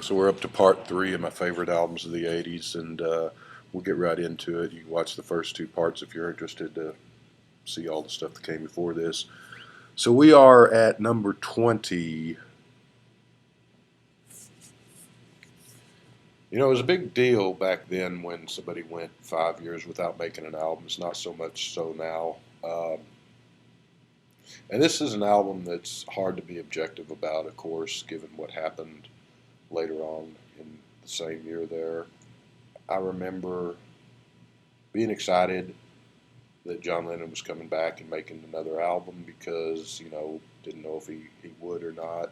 So we're up to part three of my favorite albums of the '80s, and we'll get right into it. You can watch the first two parts if you're interested to see all the stuff that came before this. So we are at number 20. You know, it was a big deal back then when somebody went 5 years without making an album. It's not so much so now. And this is an album that's hard to be objective about, of course, given what happened later on in the same year there. I remember being excited that John Lennon was coming back and making another album because, didn't know if he would or not.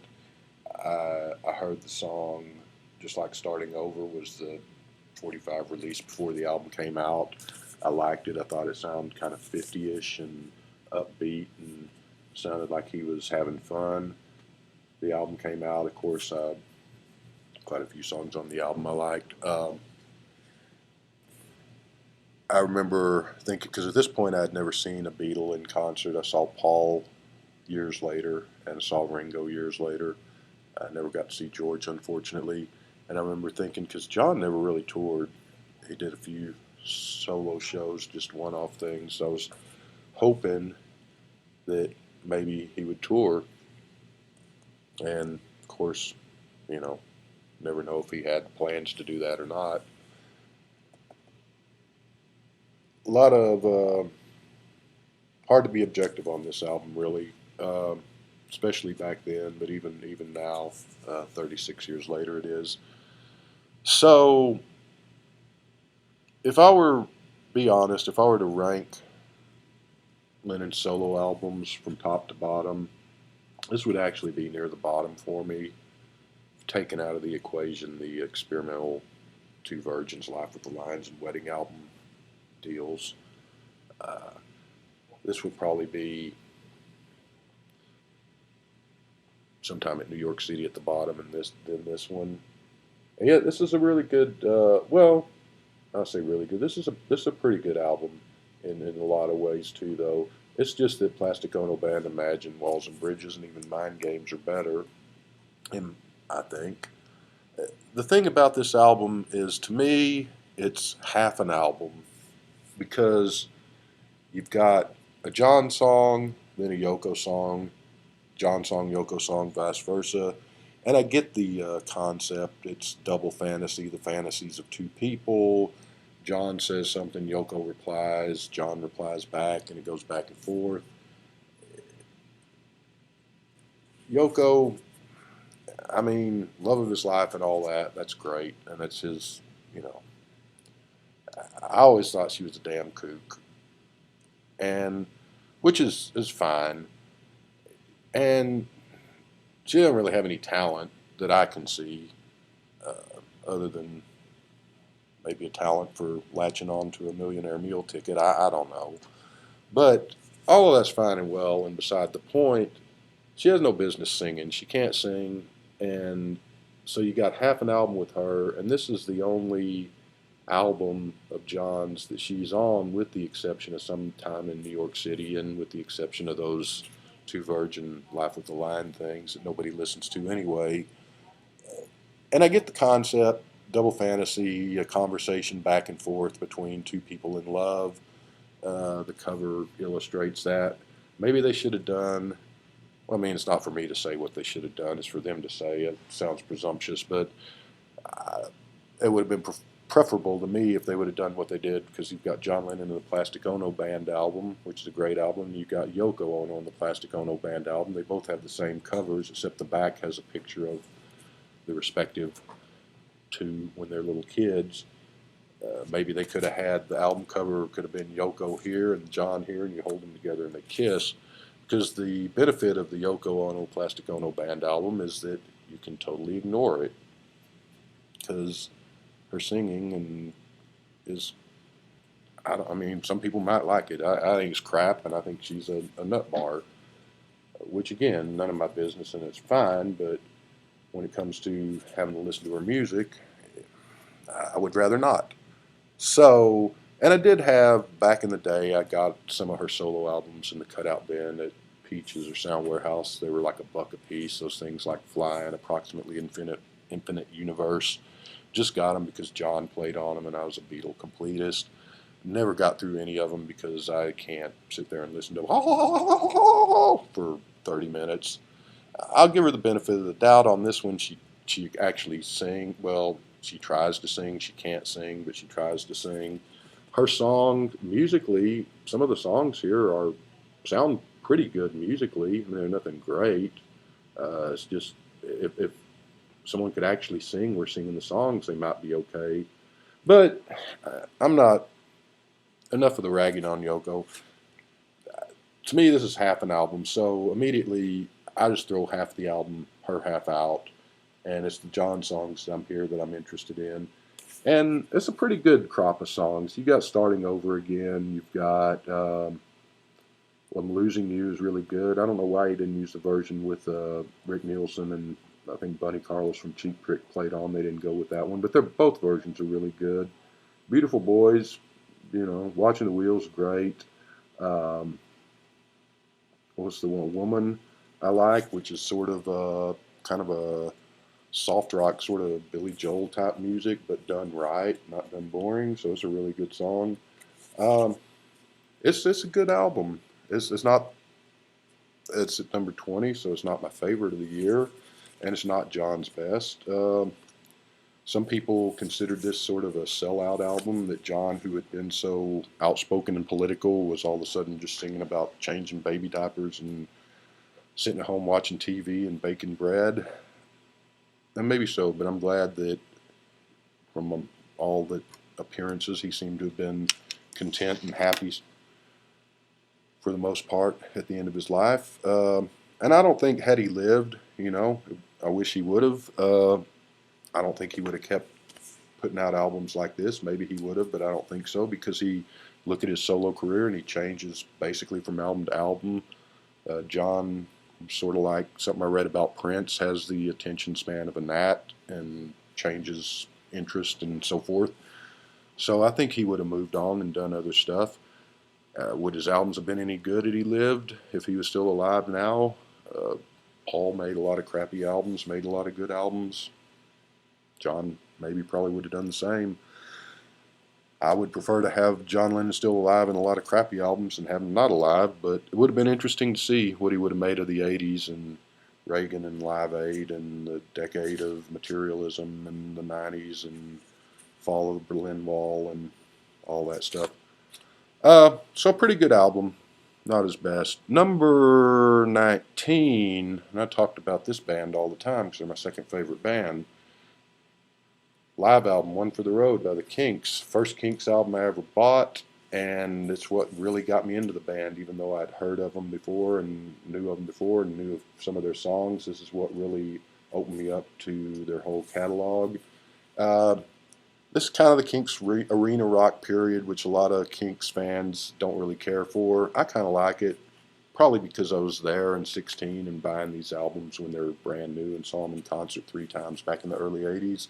I heard the song Just Like Starting Over was the 45 release before the album came out. I liked it. I thought it sounded kind of 50-ish and upbeat and sounded like he was having fun. The album came out. Of course, quite a few songs on the album I liked. I remember thinking, because at this point I had never seen a Beatle in concert. I saw Paul years later and saw Ringo years later. I never got to see George, unfortunately. And I remember thinking, because John never really toured, he did a few solo shows, just one off things. So I was hoping that maybe he would tour. And of course, you know, never know if he had plans to do that or not. A lot of hard to be objective on this album, really, especially back then, but even now, 36 years later, it is. So, if I were be honest, if I were to rank Lennon's solo albums from top to bottom, this would actually be near the bottom for me. Taken out of the equation the experimental Two Virgins, Life with the Lions, and Wedding album deals. Uh, this would probably be sometime at New York City at the bottom, and this one. And yeah, this is a really good. Well, I'll say really good. This is a pretty good album in a lot of ways too, though. It's just that Plastic Ono Band, Imagine, Walls and Bridges, and even Mind Games are better, and I think. The thing about this album is, to me, it's half an album because you've got a John song, then a Yoko song, John song, Yoko song, vice versa. And I get the concept. It's double fantasy, the fantasies of two people. John says something, Yoko replies, John replies back, and it goes back and forth. Yoko, I mean, love of his life and all that, that's great. And that's his, you know, I always thought she was a damn kook. And, which is fine. And she doesn't really have any talent that I can see, other than maybe a talent for latching on to a millionaire meal ticket. I don't know. But all of that's fine and well and beside the point. She has no business singing. She can't sing. And so you got half an album with her, and this is the only album of John's that she's on, with the exception of Sometime in New York City and with the exception of those Two Virgin Life with the Line things that nobody listens to anyway. And I get the concept, double fantasy, a conversation back and forth between two people in love. The cover illustrates that. Maybe they should have done. Well, I mean, it's not for me to say what they should have done. It's for them to say. It sounds presumptuous, but it would have been preferable to me if they would have done what they did, because you've got John Lennon and the Plastic Ono Band album, which is a great album. You've got Yoko Ono on the Plastic Ono Band album. They both have the same covers, except the back has a picture of the respective two when they're little kids. Maybe they could have had the album cover could have been Yoko here and John here, and you hold them together and they kiss. Because the benefit of the Yoko Ono Plastic Ono Band album is that you can totally ignore it, because her singing and is I mean, some people might like it. I think it's crap, and I think she's a nut bar, which again, none of my business, and it's fine. But when it comes to having to listen to her music, I would rather not. So, and I did have back in the day. I got some of her solo albums in the cutout bin at Peaches or Sound Warehouse. They were like $1 a piece. Those things like Fly and Approximately Infinite Infinite Universe. Just got them because John played on them and I was a Beatle completist. Never got through any of them because I can't sit there and listen to for 30 minutes. I'll give her the benefit of the doubt on this one. She actually sing. Well, she tries to sing. She can't sing, but she tries to sing. Her song musically, some of the songs here are sound pretty good musically. I mean, they're nothing great. It's just if someone could actually sing, we're singing the songs, they might be okay. But I'm not. Enough of the ragging on Yoko. To me, this is half an album, so immediately I just throw half the album, her half out, and it's the John songs that I'm here that I'm interested in. And it's a pretty good crop of songs. You got Starting Over Again. You've got I'm Losing You is really good. I don't know why he didn't use the version with Rick Nielsen and I think Bunny Carlos from Cheap Trick played on. They didn't go with that one, but they're both versions are really good. Beautiful Boys, Watching the Wheels, great. Um, what's the one? Woman I like, which is sort of kind of a soft rock, sort of Billy Joel type music, but done right, not done boring. So it's a really good song. Um, it's a good album. It's not. It's at number 20, so it's not my favorite of the year, and it's not John's best. Some people considered this sort of a sellout album that John, who had been so outspoken and political, was all of a sudden just singing about changing baby diapers and sitting at home watching TV and baking bread. And maybe so, but I'm glad that from all the appearances, he seemed to have been content and happy for the most part at the end of his life. And I don't think had he lived, I wish he would have. I don't think he would have kept putting out albums like this. Maybe he would have, but I don't think so because he look at his solo career and he changes basically from album to album. John, sort of like something I read about Prince, has the attention span of a gnat and changes interest and so forth. So I think he would have moved on and done other stuff. Would his albums have been any good had he lived? If he was still alive now? Paul made a lot of crappy albums, made a lot of good albums. John maybe probably would have done the same. I would prefer to have John Lennon still alive in a lot of crappy albums and have him not alive, but it would have been interesting to see what he would have made of the 80s and Reagan and Live Aid and the decade of materialism and the 90s and fall of the Berlin Wall and all that stuff. So pretty good album. Not his best. Number 19, and I talked about this band all the time because they're my second favorite band. Live album, One for the Road by the Kinks. First Kinks album I ever bought, and it's what really got me into the band, even though I'd heard of them before and knew of them before and knew of some of their songs. This is what really opened me up to their whole catalog. Uh, this is kind of the Kinks arena rock period, which a lot of Kinks fans don't really care for. I kind of like it, probably because I was there in 16 and buying these albums when they were brand new and saw them in concert 3 times back in the early 80s.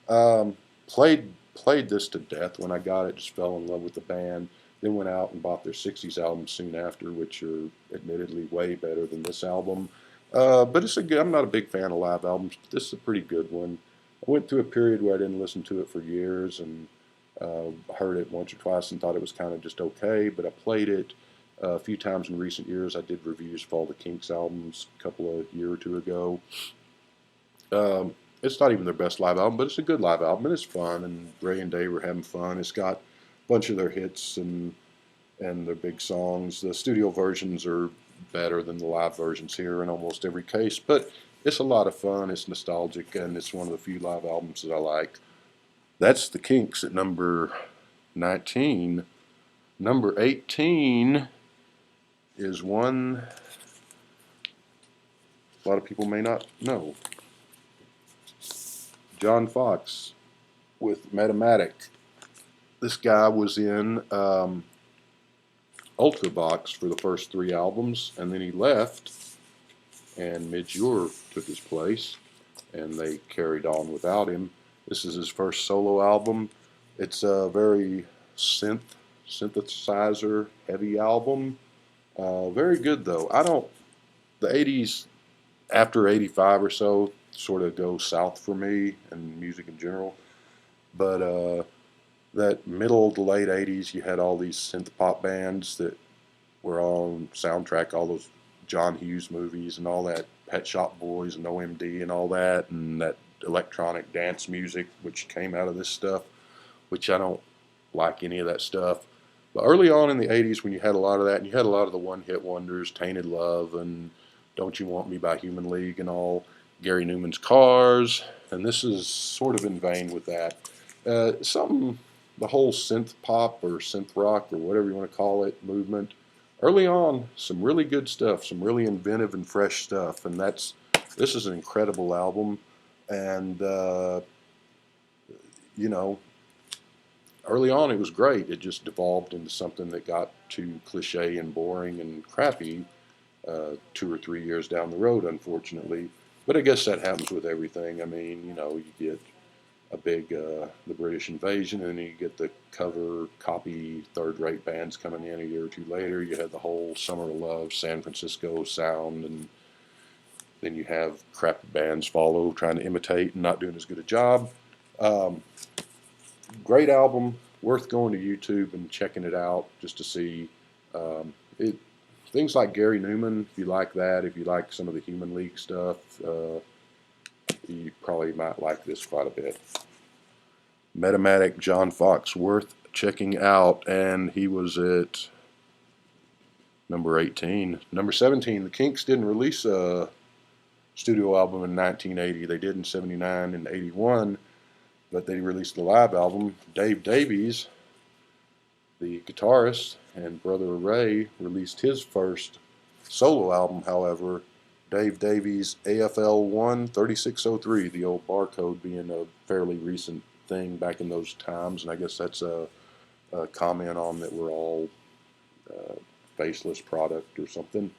Um, played this to death when I got it. Just fell in love with the band. Then went out and bought their '60s albums soon after, which are admittedly way better than this album. But it's a good. I'm not a big fan of live albums, but this is a pretty good one. I went through a period where I didn't listen to it for years and heard it once or twice and thought it was kind of just okay. But I played it a few times in recent years. I did reviews for all the Kinks albums a couple of year or two ago. It's not even their best live album, but it's a good live album and it's fun. And Ray and Dave were having fun. It's got a bunch of their hits and their big songs. The studio versions are better than the live versions here in almost every case, but it's a lot of fun. It's nostalgic, and it's one of the few live albums that I like. That's the Kinks at number 19. Number 18 is one a lot of people may not know. John Fox with Metamatic. This guy was in Ultravox for the first 3 albums, and then he left, and Midge Ure took his place, and they carried on without him. This is his first solo album. It's a very synthesizer heavy album. Very good though. The 80s after 85 or so, sort of go south for me and music in general. But that middle to late 80s, you had all these synth pop bands that were on soundtrack, all those John Hughes movies and all that, Pet Shop Boys and OMD and all that, and that electronic dance music, which came out of this stuff, which I don't like any of that stuff. But early on in the 80s, when you had a lot of that, and you had a lot of the one-hit wonders, Tainted Love and Don't You Want Me by Human League and all, Gary Newman's Cars, and this is sort of in vain with that. Something, the whole synth pop or synth rock or whatever you want to call it movement, early on, some really good stuff, some really inventive and fresh stuff, and this is an incredible album, and you know, early on it was great. It just devolved into something that got too cliche and boring and crappy 2 or 3 years down the road, unfortunately. But I guess that happens with everything. I mean, you get a big the British invasion, and then you get the cover copy third-rate bands coming in a year or two later. You had the whole Summer of Love, San Francisco sound, and then you have crappy bands follow trying to imitate and not doing as good a job. Um, Great album, worth going to YouTube and checking it out just to see it. Things like Gary Newman, if you like that, if you like some of the Human League stuff, you probably might like this quite a bit. Metamatic John Fox, worth checking out, and he was at number 18. Number 17, the Kinks didn't release a studio album in 1980. They did in 79 and 81, but they released a live album. Dave Davies, the guitarist and brother of Ray, released his first solo album, however, Dave Davies AFL 1 3603, the old barcode being a fairly recent thing back in those times, and I guess that's a comment on that we're all faceless product or something.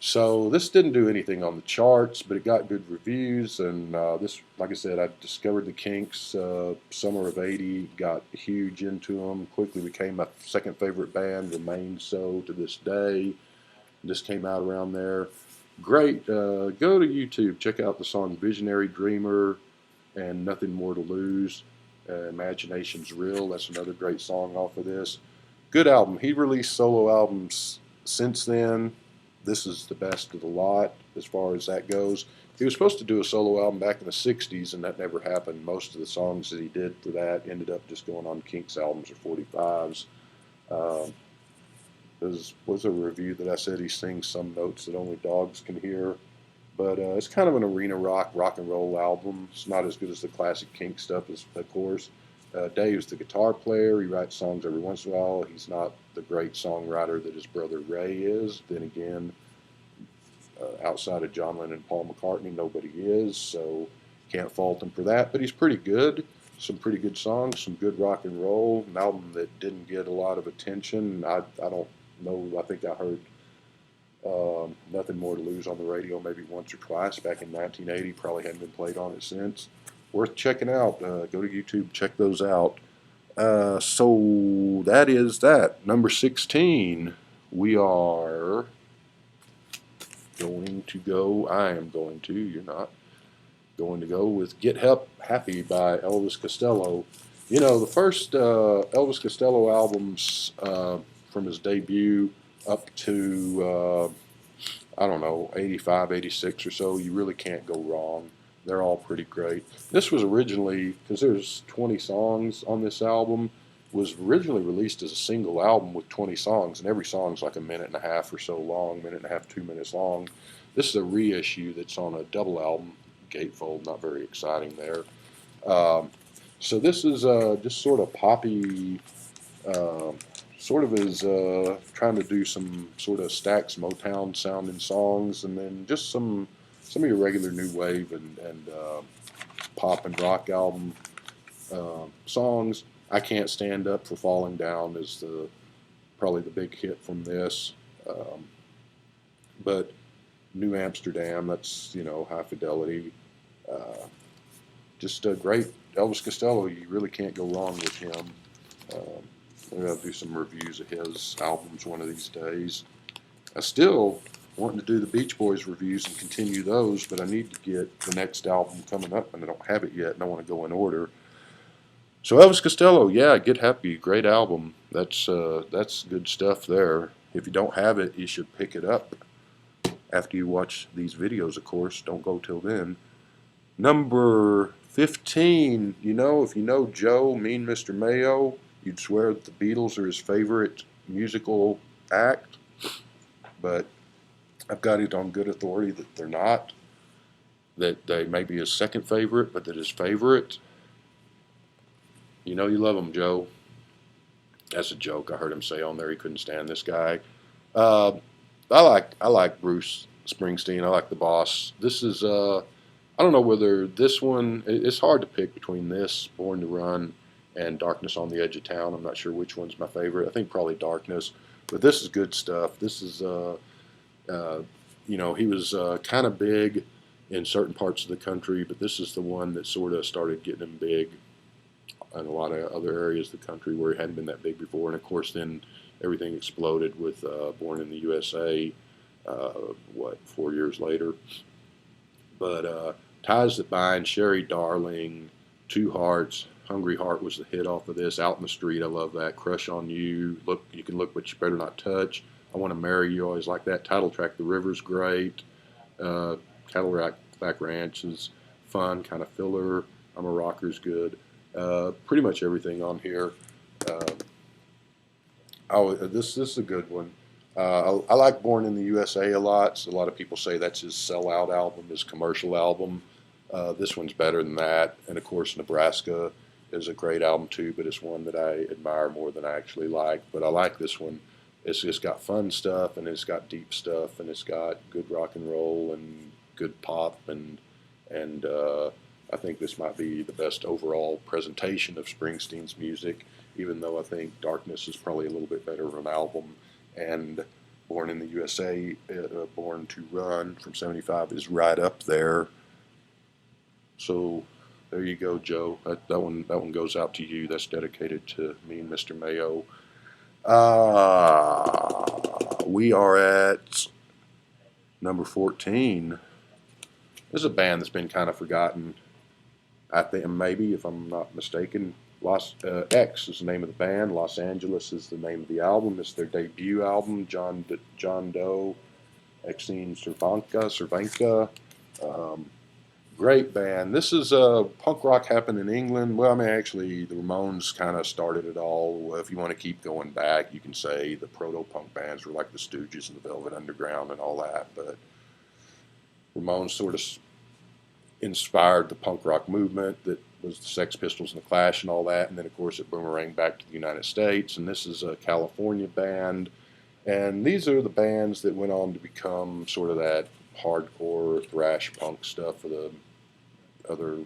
So this didn't do anything on the charts, but it got good reviews, and this, like I said, I discovered the Kinks summer of 80, got huge into them, quickly became my second favorite band, remains so to this day. This came out around there. Great. Go to YouTube, check out the song Visionary Dreamer and Nothing More to Lose. Imagination's Real, that's another great song off of this. Good album. He released solo albums since then. This is the best of the lot as far as that goes. He was supposed to do a solo album back in the 60s, and that never happened. Most of the songs that he did for that ended up just going on Kinks albums or 45s. There was a review that I said he sings some notes that only dogs can hear. But it's kind of an arena rock and roll album. It's not as good as the classic Kinks stuff, of course. Dave's the guitar player. He writes songs every once in a while. He's not the great songwriter that his brother Ray is. Then again, outside of John Lennon and Paul McCartney, nobody is, so can't fault him for that. But he's pretty good. Some pretty good songs, some good rock and roll. An album that didn't get a lot of attention. I don't know. I think I heard Nothing More to Lose on the radio maybe once or twice back in 1980. Probably hadn't been played on it since. Worth checking out. Go to YouTube, check those out. So that is that. Number 16, we are going to go, I am going to, you're not, going to go with Get Help Happy by Elvis Costello. The first Elvis Costello albums from his debut up to, I don't know, 85, 86 or so, you really can't go wrong. They're all pretty great. This was originally, because there's 20 songs on this album, was originally released as a single album with 20 songs, and every song's like a minute and a half or so long, minute and a half, 2 minutes long. This is a reissue that's on a double album, gatefold, not very exciting there. So this is just sort of poppy, sort of is trying to do some sort of Stax Motown sounding songs, and then just some of your regular new wave and pop and rock album songs. I Can't Stand Up for Falling Down is probably the big hit from this. But New Amsterdam, that's, high fidelity. Just a great Elvis Costello. You really can't go wrong with him. Maybe I'll do some reviews of his albums one of these days. I still, wanting to do the Beach Boys reviews and continue those, but I need to get the next album coming up, and I don't have it yet, and I want to go in order. So Elvis Costello, yeah, Get Happy, great album. That's good stuff there. If you don't have it, you should pick it up after you watch these videos, of course. Don't go till then. Number 15, if you know Joe, Mean Mr. Mayo, you'd swear that the Beatles are his favorite musical act, but I've got it on good authority that they're not, that they may be his second favorite, but that his favorite. You know you love him, Joe. That's a joke. I heard him say on there he couldn't stand this guy. Uh, I like Bruce Springsteen. I like the Boss. This is I don't know whether this one. It's hard to pick between this Born to Run and Darkness on the Edge of Town. I'm not sure which one's my favorite. I think probably Darkness, but this is good stuff. This is he was kind of big in certain parts of the country, but this is the one that sort of started getting him big in a lot of other areas of the country where he hadn't been that big before. And of course, then everything exploded with Born in the USA, 4 years later. But Ties That Bind, Sherry Darling, Two Hearts, Hungry Heart was the hit off of this. Out in the Street, I love that. Crush on You, Look, You Can Look But You Better Not Touch. I Want to Marry You, always like that. Title track, The River's great. Cadillac Ranch is fun, kind of filler. I'm a Rocker's good. Pretty much everything on here. This is a good one. I like Born in the USA a lot. So a lot of people say that's his sellout album, his commercial album. This one's better than that. And of course, Nebraska is a great album too, but it's one that I admire more than I actually like. But I like this one. It's just got fun stuff, and it's got deep stuff, and it's got good rock and roll and good pop, and I think this might be the best overall presentation of Springsteen's music, even though I think Darkness is probably a little bit better of an album, and Born in the USA, Born to Run from '75 is right up there. So there you go, Joe. That one goes out to you. That's dedicated to me and Mr. Mayo. We are at number 14. This is a band that's been kind of forgotten. I think maybe, if I'm not mistaken, X is the name of the band. Los Angeles is the name of the album. It's their debut album. John Doe, Exene Cervenka. Great band. This is punk rock happened in England. Well, I mean, actually, the Ramones kind of started it all. If you want to keep going back, you can say the proto-punk bands were like the Stooges and the Velvet Underground and all that. But Ramones sort of inspired the punk rock movement that was the Sex Pistols and the Clash and all that. And then, of course, it boomeranged back to the United States. And this is a California band. And these are the bands that went on to become sort of that hardcore thrash punk stuff for the other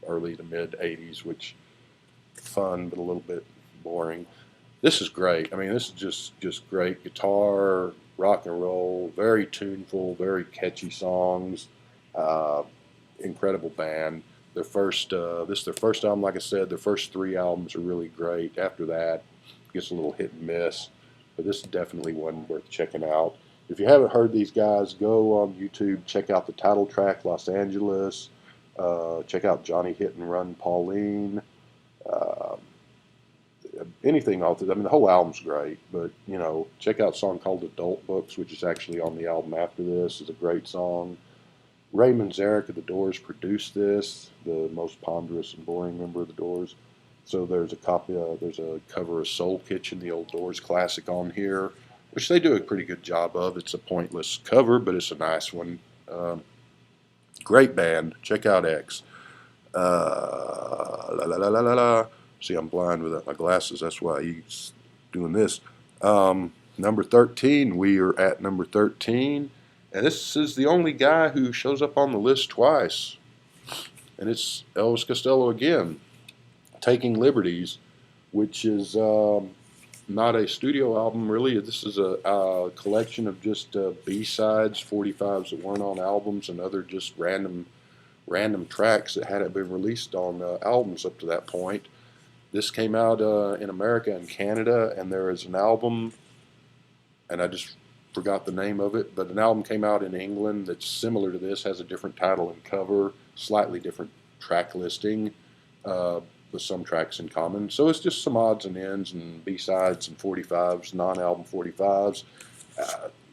early to mid 80s, which fun but a little bit boring. This is great. I mean, this is just great guitar, rock and roll, very tuneful, very catchy songs. Incredible band. This is their first album. Like I said, their first 3 albums are really great. After that, it gets a little hit and miss, but this is definitely one worth checking out. If you haven't heard these guys, go on YouTube, check out the title track, Los Angeles. Check out Johnny Hit and Run Pauline. Anything off it. I mean, the whole album's great, but check out a song called Adult Books, which is actually on the album after this. It's a great song. Ray Manzarek of the Doors produced this, the most ponderous and boring member of the Doors. So there's a cover of Soul Kitchen, the old Doors classic, on here, which they do a pretty good job of. It's a pointless cover, but it's a nice one. Great band. Check out X. La, la, la, la, la, la. See, I'm blind without my glasses. That's why he's doing this. Number 13. We are at number 13. And this is the only guy who shows up on the list twice. And it's Elvis Costello again. Taking Liberties, which is not a studio album, really. This is a collection of just B-sides, 45s that weren't on albums, and other just random tracks that hadn't been released on albums up to that point. This came out in America and Canada, and there is an album, and I just forgot the name of it, but an album came out in England that's similar to this, has a different title and cover, slightly different track listing, with some tracks in common. So it's just some odds and ends and B-sides and 45s, non-album 45s.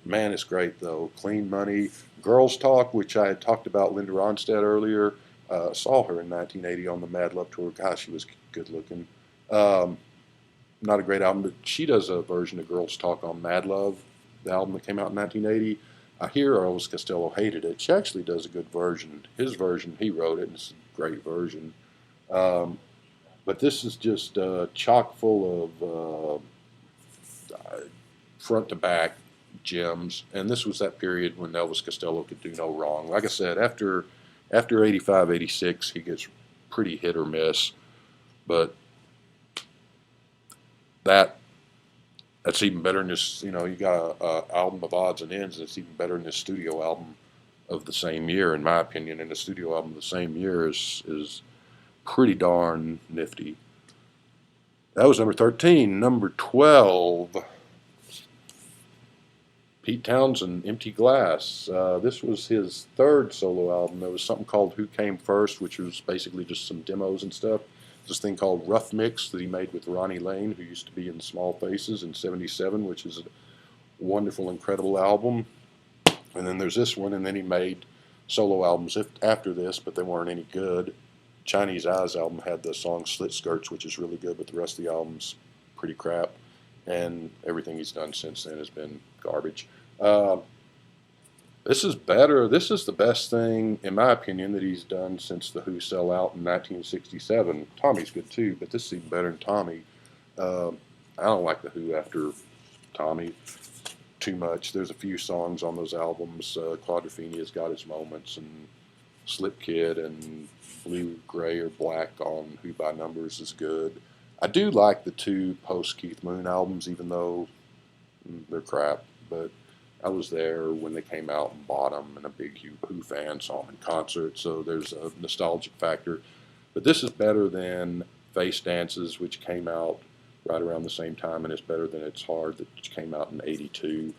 Man, it's great though. Clean Money, Girls Talk, which I had talked about Linda Ronstadt earlier. Saw her in 1980 on the Mad Love tour. Gosh, she was good looking. Um, Not a great album, but she does a version of Girls Talk on Mad Love, the album that came out in 1980. I hear Elvis Costello hated it. She actually does a good version. His version, he wrote it, and it's a great version. Um, but this is just chock full of front to back gems. And this was that period when Elvis Costello could do no wrong. Like I said, after 85, 86, he gets pretty hit or miss. But that that's even better than this. You know, you got a album of odds and ends that's even better than this studio album of the same year, in my opinion. And the studio album of the same year is pretty darn nifty. That was number 13. Number 12, Pete Townsend, Empty Glass. This was his third solo album. There was something called Who Came First, which was basically just some demos and stuff. This thing called Rough Mix that he made with Ronnie Lane, who used to be in Small Faces in '77, which is a wonderful, incredible album. And then there's this one, and then he made solo albums after this, but they weren't any good. Chinese Eyes album had the song Slit Skirts, which is really good, but the rest of the album's pretty crap. And everything he's done since then has been garbage. Uh, this is better. This is the best thing, in my opinion, that he's done since The Who Sell Out in 1967. Tommy's good too, but this is even better than Tommy. Uh, I don't like The Who after Tommy too much. There's a few songs on those albums. Quadrophenia's got its moments, and Slip Kid and Blue, Gray, or Black on Who by Numbers is good. I do like the two post Keith Moon albums, even though they're crap. But I was there when they came out and bought them, and a big Who fan, saw them in concert. So there's a nostalgic factor. But this is better than Face Dances, which came out right around the same time, and it's better than It's Hard, that came out in '82.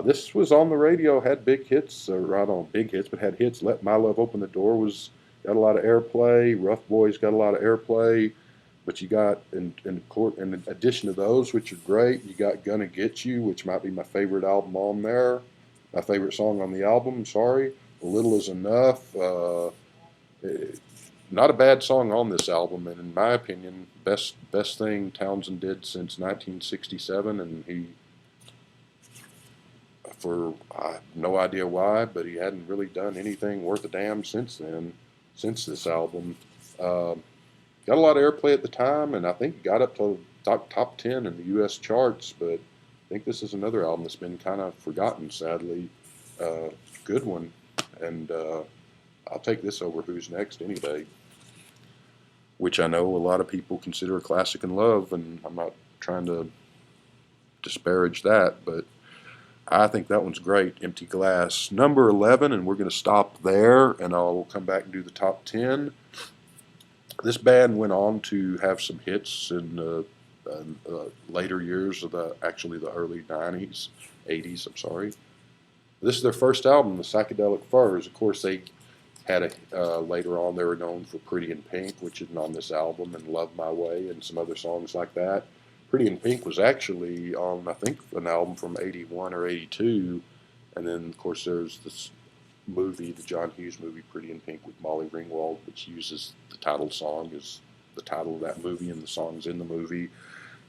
This was on the radio, had big hits, right on big hits, but had hits. Let My Love Open the Door was got a lot of airplay. Rough Boys got a lot of airplay. But you got, in addition to those, which are great, you got Gonna Get You, which might be my favorite album on there. My favorite song on the album, sorry. A Little Is Enough. Not a bad song on this album, and in my opinion, best thing Townsend did since 1967. And he, for I have no idea why, but he hadn't really done anything worth a damn since then, since this album. Got a lot of airplay at the time, and I think got up to top 10 in the U.S. charts, but I think this is another album that's been kind of forgotten, sadly. Good one, and I'll take this over Who's Next any day, which I know a lot of people consider a classic in love, and I'm not trying to disparage that, but I think that one's great, Empty Glass. Number 11, and we're going to stop there, and I'll come back and do the top 10. This band went on to have some hits in later years of the early 90s, 80s, I'm sorry. This is their first album, The Psychedelic Furs. Of course, they had later on, they were known for Pretty in Pink, which isn't on this album, and Love My Way, and some other songs like that. Pretty in Pink was actually on, I think, an album from '81 or '82, and then, of course, there's this movie, the John Hughes movie, Pretty in Pink, with Molly Ringwald, which uses the title song as the title of that movie, and the song's in the movie.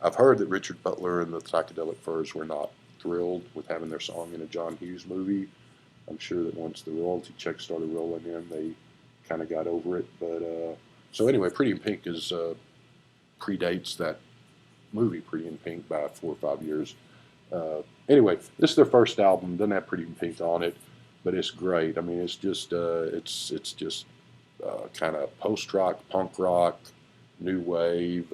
I've heard that Richard Butler and the Psychedelic Furs were not thrilled with having their song in a John Hughes movie. I'm sure that once the royalty checks started rolling in, they kind of got over it. But so anyway, Pretty in Pink is predates that movie, Pretty in Pink, by 4 or 5 years. Anyway, this is their first album. Doesn't have Pretty in Pink on it, but it's great. I mean, it's just kind of post rock, punk rock, new wave.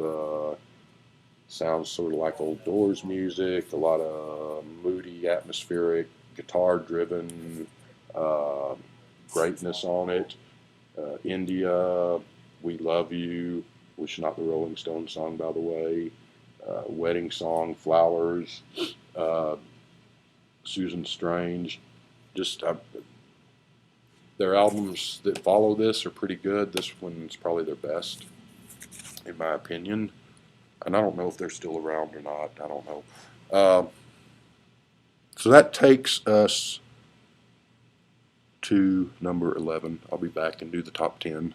Sounds sort of like Old Doors music. A lot of moody, atmospheric, guitar-driven greatness on it. India, We Love You, which is not the Rolling Stones song, by the way. Wedding Song, Flowers. Susan Strange. Just their albums that follow this are pretty good. This one's probably their best, in my opinion. And I don't know if they're still around or not. I don't know. Uh, so that takes us to number 11. I'll be back and do the top 10.